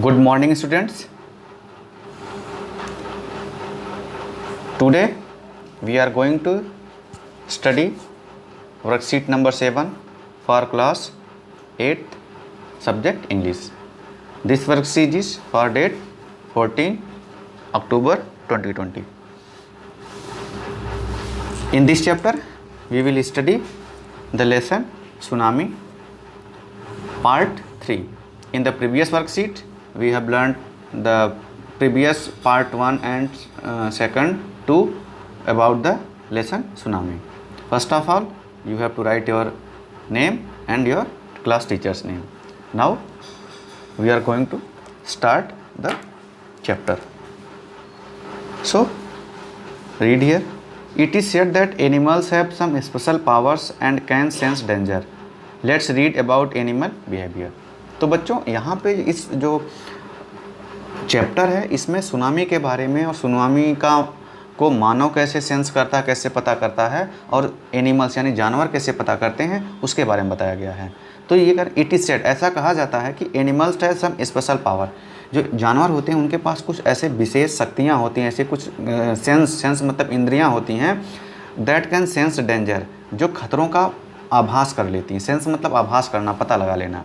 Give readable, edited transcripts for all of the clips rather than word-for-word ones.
Good morning, students. Today we are going to study worksheet number 7 for class 8th subject English. This worksheet is for date 14 October 2020. In this chapter we will study the lesson Tsunami part 3. In the previous worksheet we have learned the previous part 1 and second 2 about the lesson Tsunami. First of all, you have to write your name and your class teacher's name. Now we are going to start the chapter. So read here. It is said that animals have some special powers and can sense danger. Let's read about animal behavior. तो बच्चों यहाँ पे इस जो chapter है इसमें tsunami के बारे में और सुनामी को मानव कैसे सेंस करता है, कैसे पता करता है और एनिमल्स यानी जानवर कैसे पता करते हैं उसके बारे में बताया गया है। तो ये कर इट इज़ सेड, ऐसा कहा जाता है कि animals have some special power, जो जानवर होते हैं उनके पास कुछ ऐसे विशेष शक्तियाँ होती हैं, ऐसे कुछ सेंस मतलब इंद्रियाँ होती हैं दैट कैन सेंस डेंजर, जो खतरों का आभास कर लेती हैं। सेंस मतलब आभास करना, पता लगा लेना।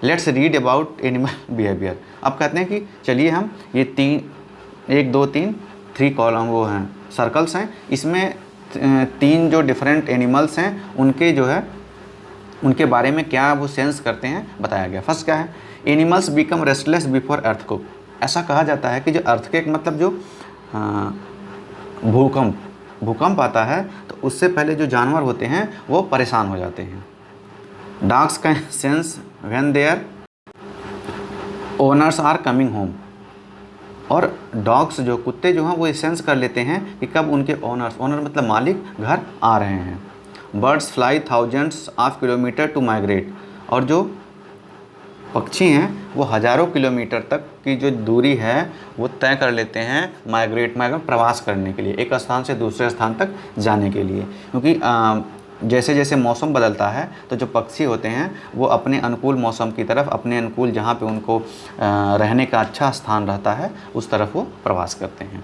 Let's read about animal behaviour. अब कहते हैं कि चलिए हम ये 1 2 3 कॉलम वो हैं सर्कल्स हैं, इसमें 3 जो डिफरेंट एनिमल्स हैं उनके जो है उनके बारे में क्या वो सेंस करते हैं बताया गया। फर्स्ट क्या है, animals become restless before earthquake. ऐसा कहा जाता है कि जो अर्थक्वेक मतलब जो भूकंप आता है तो उससे पहले जो जानवर होते हैं वो परेशान हो जाते हैं। Dogs can sense when their owners are coming home, और डॉग्स जो कुत्ते जो हैं वो सेंस कर लेते हैं कि कब उनके ओनर मतलब मालिक घर आ रहे हैं। Birds fly thousands of kilometre to migrate, और जो पक्षी हैं वो हज़ारों किलोमीटर तक की जो दूरी है वो तय कर लेते हैं माइग्रेट प्रवास करने के लिए, एक स्थान से दूसरे स्थान तक जाने के लिए। क्योंकि जैसे जैसे मौसम बदलता है तो जो पक्षी होते हैं वो अपने अनुकूल मौसम की तरफ, अपने अनुकूल जहाँ पे उनको रहने का अच्छा स्थान रहता है उस तरफ वो प्रवास करते हैं।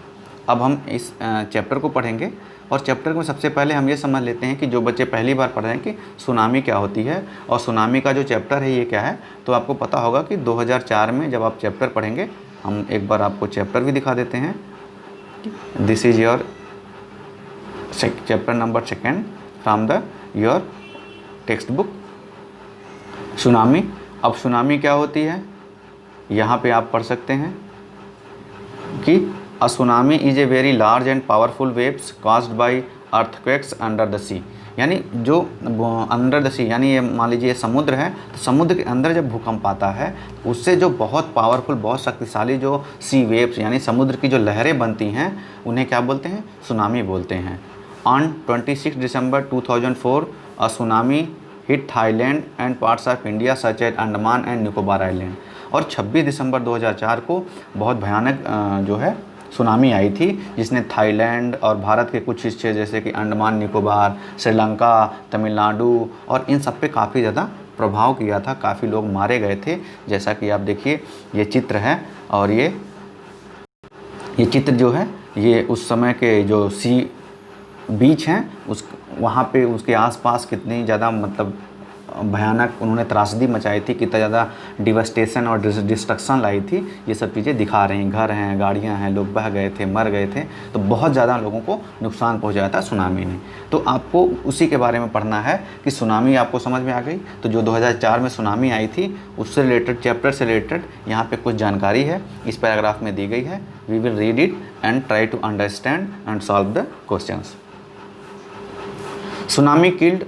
अब हम इस चैप्टर को पढ़ेंगे और चैप्टर में सबसे पहले हम ये समझ लेते हैं कि जो बच्चे पहली बार पढ़ रहे हैं कि सुनामी क्या होती है और सुनामी का जो चैप्टर है ये क्या है। तो आपको पता होगा कि 2004 में जब आप चैप्टर पढ़ेंगे, हम एक बार आपको चैप्टर भी दिखा देते हैं। This is your chapter number 2 from the your text book tsunami. अब सुनामी क्या होती है यहाँ पे आप पढ़ सकते हैं कि a tsunami is a very large and powerful waves caused by earthquakes under the sea. यानी जो अंडर द सी यानी ये मान लीजिए समुद्र है, तो समुद्र के अंदर जब भूकंप आता है उससे जो बहुत पावरफुल, बहुत शक्तिशाली जो सी वेव्स यानी समुद्र की जो लहरें बनती हैं उन्हें क्या बोलते हैं, सुनामी बोलते हैं। On 26 December 2004, a tsunami hit Thailand and parts of India such as Andaman and Nicobar Island। और 26 दिसंबर 2004 को बहुत भयानक जो है सुनामी आई थी जिसने थाईलैंड और भारत के कुछ हिस्से जैसे कि अंडमान निकोबार, श्रीलंका, तमिलनाडु और इन सब पे काफ़ी ज़्यादा प्रभाव किया था। काफ़ी लोग मारे गए थे। जैसा कि आप देखिए ये चित्र है और ये चित्र जो है ये उस समय के जो सी बीच हैं उस वहाँ पे उसके आसपास कितनी ज़्यादा मतलब भयानक उन्होंने त्रासदी मचाई थी, कितना ज़्यादा डिवास्टेशन और डिस्ट्रक्शन लाई थी, ये सब चीज़ें दिखा रही हैं। घर हैं, गाड़ियाँ हैं, लोग बह गए थे, मर गए थे, तो बहुत ज़्यादा लोगों को नुकसान पहुँचाया था सुनामी ने। तो आपको उसी के बारे में पढ़ना है कि सुनामी आपको समझ में आ गई। तो जो 2004 में सुनामी आई थी उससे रिलेटेड, चैप्टर से रिलेटेड यहाँ पे कुछ जानकारी है इस पैराग्राफ में दी गई है। We will read it and try to understand and solve the questions. Tsunami killed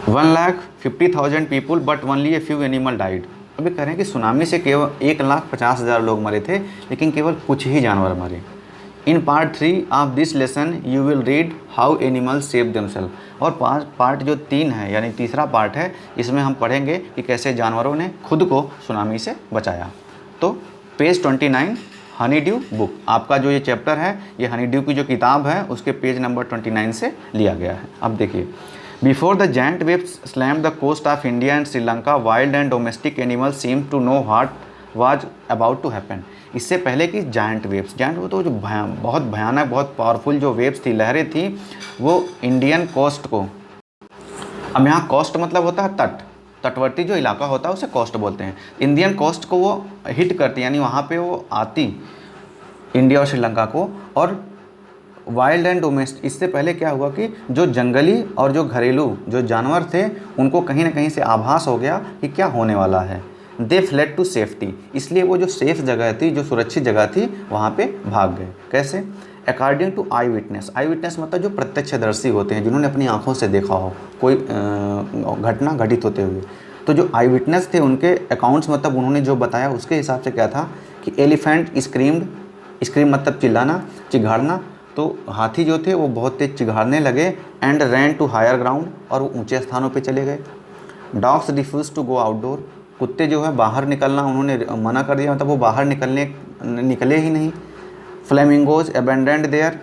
1,50,000 people but only a few animal died। अभी कह रहे हैं कि सुनामी से केवल 1,50,000 लोग मरे थे लेकिन केवल कुछ ही जानवर मरे। In part 3 of this lesson you will read how animals save themself. और पार्ट जो 3 है यानी तीसरा पार्ट है, इसमें हम पढ़ेंगे कि कैसे जानवरों ने खुद को सुनामी से बचाया। तो पेज 29 हनी ड्यू बुक, आपका जो ये चैप्टर है ये हनी ड्यू की जो किताब है उसके पेज नंबर 29 से लिया गया है। अब देखिए before the giant waves slam the coast of India and Sri Lanka, wild and domestic animals seem to know what was about to happen. इससे पहले कि जायंट वेव्स तो जो बहुत भयानक, बहुत पावरफुल जो वेव्स थी, लहरें थी, वो इंडियन कोस्ट को, अब यहाँ कोस्ट मतलब होता है तट, तटवर्ती जो इलाका होता है उसे कोस्ट बोलते हैं। इंडियन कोस्ट को वो हिट करती, यानी वहाँ पे वो आती इंडिया और श्रीलंका को। और वाइल्ड एंड डोमेस्टिक, इससे पहले क्या हुआ कि जो जंगली और जो घरेलू जो जानवर थे, उनको कहीं ना कहीं से आभास हो गया कि क्या होने वाला है। दे फ्लेड टू सेफ्टी, इसलिए वो जो सेफ जगह थी, जो सुरक्षित जगह थी, वहाँ पे भाग गए। कैसे? According to eyewitness, eyewitness मतलब जो प्रत्यक्षदर्शी होते हैं, जिन्होंने अपनी आंखों से देखा हो कोई घटना घटित होते हुए। तो जो आई विटनेस थे, उनके अकाउंट्स मतलब उन्होंने जो बताया उसके हिसाब से क्या था कि एलिफेंट स्क्रीम्ड, स्क्रीम मतलब चिल्लाना, चिघाड़ना, तो हाथी जो थे वो बहुत तेज चिघाड़ने लगे। And ran to higher ground, और वो ऊंचे स्थानों पे चले गए। Dogs refuse to go outdoor, कुत्ते जो है बाहर निकलना उन्होंने मना कर दिया, मतलब वो बाहर निकले ही नहीं। Flamingos abandoned their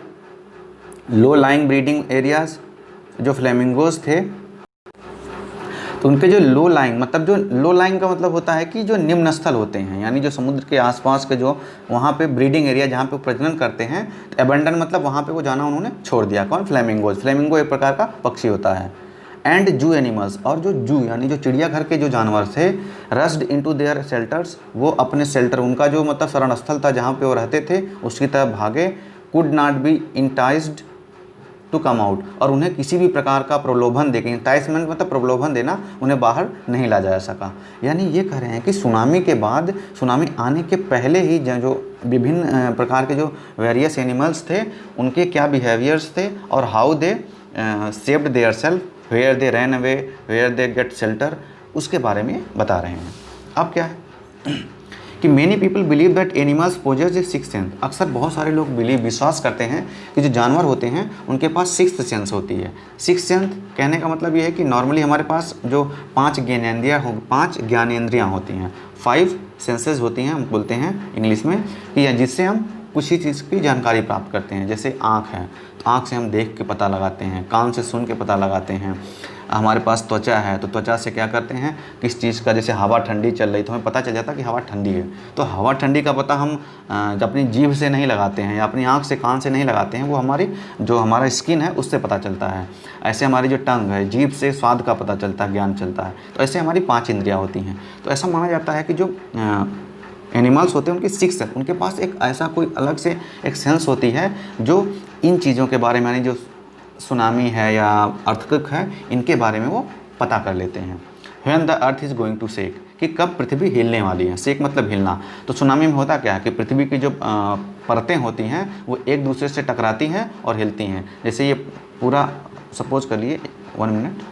low lying breeding areas, जो फ्लेमिंगोज थे तो उनके जो लो लाइंग, मतलब जो लो लाइंग का मतलब होता है कि जो निम्न स्थल होते हैं, यानी जो समुद्र के आसपास के जो वहाँ पे ब्रीडिंग एरिया जहाँ पे प्रजनन करते हैं, तो अबेंडन मतलब वहाँ पे वो जाना उन्होंने छोड़ दिया। कौन? फ्लेमिंगोज। फ्लेमिंगो एक प्रकार का पक्षी होता है। एंड जू एनिमल्स, और जो जू यानी जो चिड़ियाघर के जो जानवर थे, रस्ड इनटू देयर शेल्टर्स, वो अपने शेल्टर, उनका जो मतलब शरण स्थल था जहाँ पे वो रहते थे, उसकी तरफ भागे। Could not be enticed to come out, और उन्हें किसी भी प्रकार का प्रलोभन देके, इंटाइसमेंट मतलब प्रलोभन देना, उन्हें बाहर नहीं ला जा सका। यानी ये कह रहे हैं कि सुनामी के बाद, सुनामी आने के पहले ही जो विभिन्न प्रकार के जो वेरियस एनिमल्स थे, उनके क्या बिहेवियर्स थे और how they saved their self, where they ran away, where they get shelter, उसके बारे में बता रहे हैं। अब क्या है कि many people believe that animals poses A sixth sense, अक्सर बहुत सारे लोग विश्वास करते हैं कि जो जानवर होते हैं उनके पास सिक्स्थ सेंस होती है। सिक्स्थ सेंस कहने का मतलब ये है कि नॉर्मली हमारे पास जो 5 ज्ञानेंद्रियाँ होती हैं, 5 सेंसेस होती हैं, हम बोलते हैं इंग्लिश में, कि जिससे हम कुछ ही चीज़ की जानकारी प्राप्त करते हैं। जैसे आँख है, तो आँख से हम देख के पता लगाते हैं, कान से सुन के पता लगाते हैं। हमारे पास त्वचा है, तो त्वचा से क्या करते हैं, किस चीज़ का, जैसे हवा ठंडी चल रही तो हमें पता चल जाता है कि हवा ठंडी है। तो हवा ठंडी का पता हम अपनी जीभ से नहीं लगाते हैं या अपनी आँख से, कान से नहीं लगाते हैं, वो हमारी जो हमारा स्किन है उससे पता चलता है। ऐसे हमारी जो टंग है, जीभ से स्वाद का पता चलता है, ज्ञान चलता है। तो ऐसे हमारी 5 इंद्रियाँ होती हैं। तो ऐसा माना जाता है कि जो एनिमल्स होते हैं उनकी 6 है, उनके पास एक ऐसा कोई अलग से एक सेंस होती है जो इन चीज़ों के बारे में, यानी जो सुनामी है या अर्थक्वेक है, इनके बारे में वो पता कर लेते हैं। When the earth is going to shake, कि कब पृथ्वी हिलने वाली है। शेक मतलब हिलना। तो सुनामी में होता क्या है कि पृथ्वी की जो परतें होती हैं वो एक दूसरे से टकराती हैं और हिलती हैं। जैसे ये पूरा सपोज कर लिए, 1 मिनट,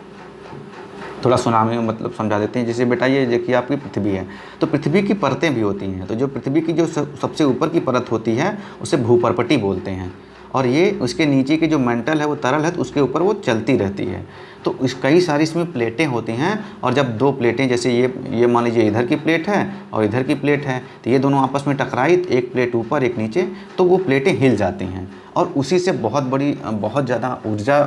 थोड़ा सुनामी में मतलब समझा देते हैं। जैसे बेटा ये देखिए आपकी पृथ्वी है, तो पृथ्वी की परतें भी होती हैं। तो जो पृथ्वी की जो सबसे ऊपर की परत होती है उसे भूपर्पटी बोलते हैं, और ये उसके नीचे की जो मेंटल है वो तरल है, तो उसके ऊपर वो चलती रहती है। तो इस कई सारी इसमें प्लेटें होती हैं, और जब 2 प्लेटें, जैसे ये मान लीजिए इधर की प्लेट है और इधर की प्लेट है, तो ये दोनों आपस में टकराई, एक प्लेट ऊपर एक नीचे, तो वो प्लेटें हिल जाती हैं और उसी से बहुत ज़्यादा ऊर्जा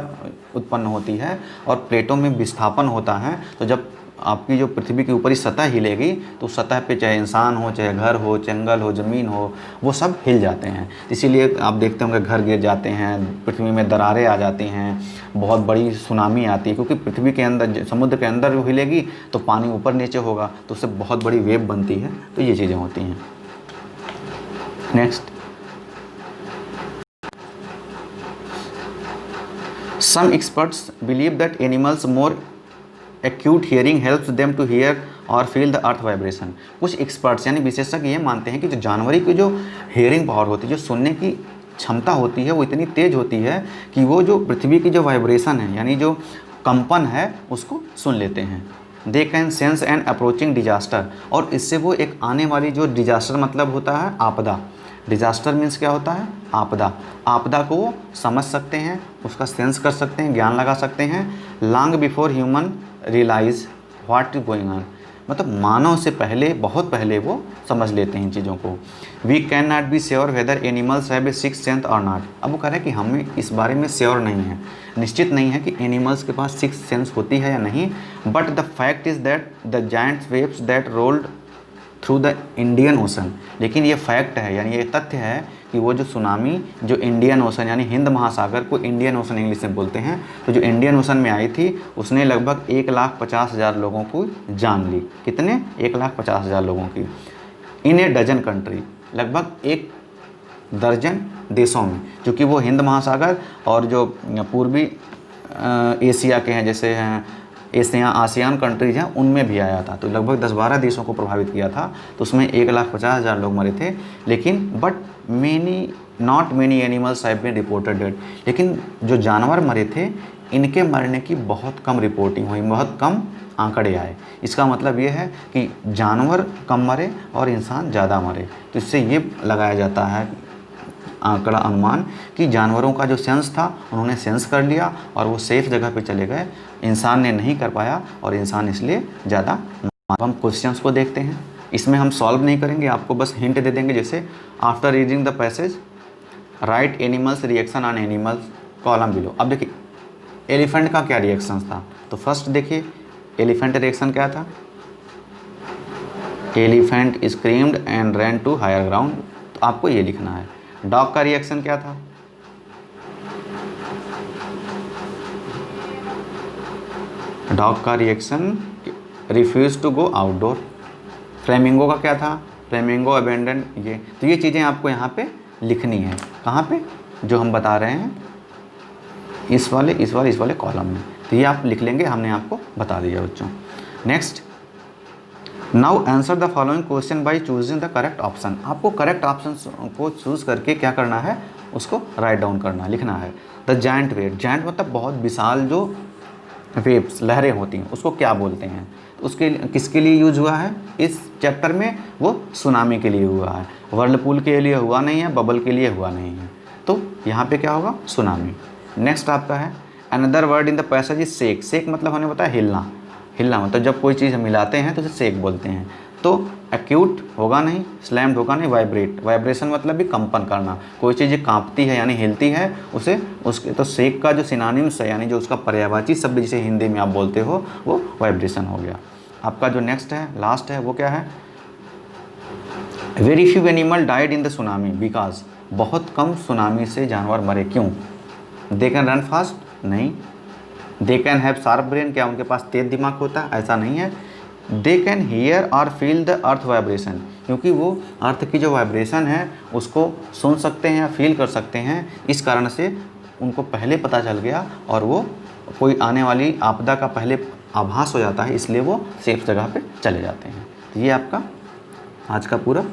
उत्पन्न होती है और प्लेटों में विस्थापन होता है। तो जब आपकी जो पृथ्वी की ऊपरी सतह हिलेगी तो सतह पे चाहे इंसान हो, चाहे घर हो, जंगल हो, ज़मीन हो, वो सब हिल जाते हैं। इसीलिए आप देखते होंगे घर गिर जाते हैं, पृथ्वी में दरारें आ जाती हैं, बहुत बड़ी सुनामी आती है, क्योंकि पृथ्वी के अंदर, समुद्र के अंदर वो हिलेगी तो पानी ऊपर नीचे होगा, तो उससे बहुत बड़ी वेव बनती है। तो ये चीज़ें होती हैं। Next, some experts believe that animals more acute hearing helps them to hear और फील द अर्थ वाइब्रेशन। कुछ एक्सपर्ट्स यानी विशेषज्ञ ये मानते हैं कि जो जानवरों की जो हियरिंग पावर होती है, जो सुनने की क्षमता होती है, वो इतनी तेज होती है कि वो जो पृथ्वी की जो वाइब्रेशन है, यानी जो कंपन है, उसको सुन लेते हैं। They can sense an approaching disaster, और इससे वो एक आने वाली जो डिजास्टर मतलब होता है आपदा, डिजास्टर मीन्स क्या होता है, आपदा, आपदा को वो समझ सकते हैं, उसका सेंस कर सकते हैं, ज्ञान लगा सकते हैं। Long before human realise what is going on, मतलब मानव से पहले, बहुत पहले वो समझ लेते हैं इन चीज़ों को। We can not be sure whether animals have a sixth sense और नॉट। अब वो कह रहे हैं कि हमें इस बारे में श्योर नहीं है, निश्चित नहीं है कि एनिमल्स के पास सिक्स्थ सेंस होती है या नहीं, but the fact is that the giant waves that rolled through the Indian ocean. लेकिन ये फैक्ट है, यानी ये तथ्य है कि वो जो सुनामी जो इंडियन ओशन यानी हिंद महासागर को इंडियन ओशन इंग्लिश में बोलते हैं, तो जो इंडियन ओशन में आई थी उसने लगभग 1,50,000 लोगों को जान ली। कितने? 1,50,000 लोगों की। इन ए डजन कंट्री, लगभग 1 दर्जन देशों में, क्योंकि वो हिंद महासागर और जो पूर्वी एशिया के हैं, जैसे हैं एशिया आसियान कंट्रीज हैं, उनमें भी आया था। तो लगभग 10-12 देशों को प्रभावित किया था। तो उसमें 1,50,000 लोग मरे थे। लेकिन not many animals have been reported dead. लेकिन जो जानवर मरे थे, इनके मरने की बहुत कम रिपोर्टिंग हुई, बहुत कम आंकड़े आए। इसका मतलब ये है कि जानवर कम मरे और इंसान ज़्यादा मरे। तो इससे ये लगाया जाता है आंकड़ा, अनुमान, कि जानवरों का जो सेंस था उन्होंने सेंस कर लिया और वो सेफ जगह पे चले गए, इंसान ने नहीं कर पाया और इंसान इसलिए ज़्यादा। अब हम क्वेश्चंस को देखते हैं। इसमें हम सॉल्व नहीं करेंगे, आपको बस हिंट दे देंगे। जैसे after reading the passage right animals reaction on animals column below. अब देखिए एलिफेंट का क्या रिएक्शन था, तो फर्स्ट देखिए एलिफेंट रिएक्शन क्या था, elephant screamed and ran to higher ground, तो आपको ये लिखना है। डॉग का रिएक्शन क्या था, डॉग का reaction refuse to go outdoor. Flamingo का क्या था, फ्लेमिंगो अबेंडन। ये तो ये चीज़ें आपको यहाँ पे लिखनी है। कहाँ पे? जो हम बता रहे हैं इस वाले कॉलम में। तो ये आप लिख लेंगे, हमने आपको बता दिया बच्चों। Next, now answer the following question by choosing the correct option. आपको करेक्ट ऑप्शन को चूज़ करके क्या करना है, उसको राइट डाउन करना, लिखना है। द जायंट वेव, जायंट मतलब बहुत विशाल जो वेव्स, लहरें होती हैं, उसको क्या बोलते हैं। तो उसके किसके लिए यूज हुआ है इस चैप्टर में, वो सुनामी के लिए हुआ है। वर्लपूल के लिए हुआ नहीं है, बबल के लिए हुआ नहीं है। तो यहाँ पे क्या होगा, सुनामी। नेक्स्ट आपका है another word in the passage is shake. Shake मतलब हमने बताया हिलना, हिलना मतलब जब कोई चीज़ हम मिलाते हैं तो उसे शेक बोलते हैं। तो एक्यूट होगा नहीं, स्लैम्ड होगा नहीं, वाइब्रेट, वाइब्रेशन मतलब भी कंपन करना। कोई चीज़ कांपती है यानी हिलती है, उसे उसके तो शेक का जो सिनोनिम्स है, यानी जो उसका पर्यायवाची शब्द जिसे हिंदी में आप बोलते हो, वो वाइब्रेशन हो गया। आपका जो नेक्स्ट है, लास्ट है, वो क्या है, very few animal died in the tsunami because. बहुत कम सुनामी से जानवर मरे, क्यों? दे कैन रन फास्ट, नहीं। They can have sharp brain, क्या उनके पास तेज दिमाग होता है? ऐसा नहीं है। दे कैन हियर और फील द अर्थ वाइब्रेशन, क्योंकि वो अर्थ की जो वाइब्रेशन है उसको सुन सकते हैं या फील कर सकते हैं। इस कारण से उनको पहले पता चल गया और वो कोई आने वाली आपदा का पहले आभास हो जाता है, इसलिए वो सेफ जगह पे चले जाते हैं। तो ये आपका आज का पूरा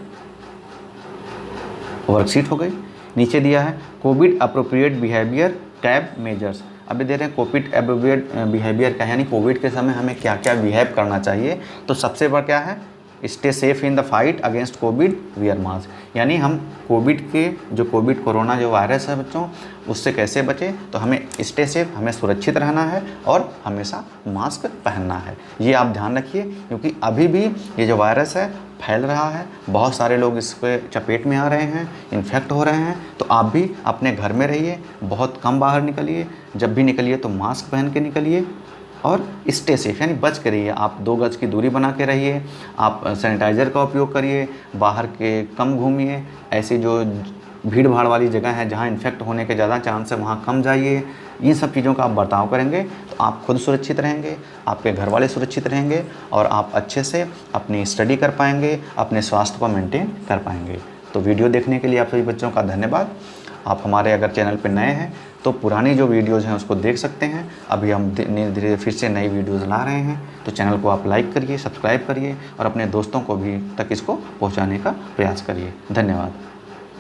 वर्कशीट हो गई। नीचे दिया है Covid appropriate behaviour tab measures. अभी दे रहे हैं कोविड अप्रोप्रिएट बिहेवियर का, यानी कोविड के समय हमें क्या क्या बिहेव करना चाहिए। तो सबसे बड़ा क्या है, stay safe in the fight against Covid, wear mask. यानी हम कोविड के जो कोविड कोरोना जो वायरस है बच्चों, उससे कैसे बचें, तो हमें स्टे सेफ, हमें सुरक्षित रहना है और हमेशा मास्क पहनना है। ये आप ध्यान रखिए, क्योंकि अभी भी ये जो वायरस है फैल रहा है, बहुत सारे लोग इसके चपेट में आ रहे हैं, इन्फेक्ट हो रहे हैं। तो आप भी अपने घर में रहिए, बहुत कम बाहर निकलिए, जब भी निकलिए तो मास्क पहन के निकलिए और स्टे सेफ यानी बच के रहिए। आप 2 गज की दूरी बना के रहिए, आप सैनिटाइज़र का उपयोग करिए, बाहर के कम घूमिए, ऐसी जो भीड़ भाड़ वाली जगह है जहाँ इन्फेक्ट होने के ज़्यादा चांस है वहाँ कम जाइए। इन सब चीज़ों का आप बर्ताव करेंगे तो आप खुद सुरक्षित रहेंगे, आपके घर वाले सुरक्षित रहेंगे और आप अच्छे से अपनी स्टडी कर पाएंगे, अपने स्वास्थ्य को मेंटेन कर पाएंगे। तो वीडियो देखने के लिए आप सभी बच्चों का धन्यवाद। आप हमारे अगर चैनल पर नए हैं तो पुरानी जो वीडियोज़ हैं उसको देख सकते हैं। अभी हम धीरे धीरे फिर से नई वीडियोज़ ला रहे हैं, तो चैनल को आप लाइक करिए, सब्सक्राइब करिए और अपने दोस्तों को भी तक इसको पहुंचाने का प्रयास करिए। धन्यवाद।